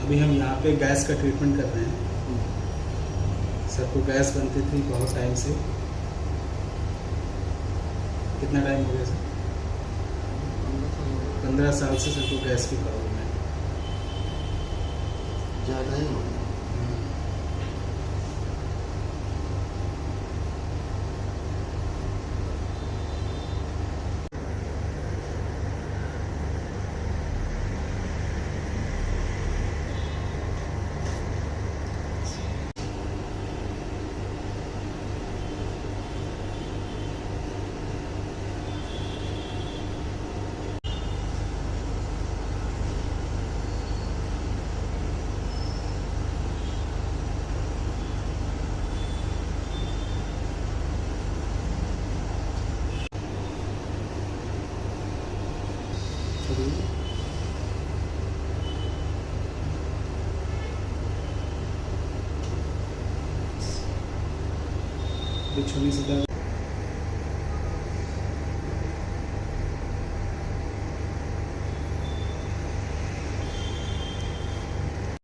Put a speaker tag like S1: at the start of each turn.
S1: अभी हम यहाँ पे गैस का ट्रीटमेंट कर रहे हैं। सर को गैस बनती थी बहुत टाइम से। कितना टाइम हो गया सर? 15 साल से सर को गैस की प्रॉब्लम है।
S2: ज़्यादा ही हो गया।
S1: छूने से दर्द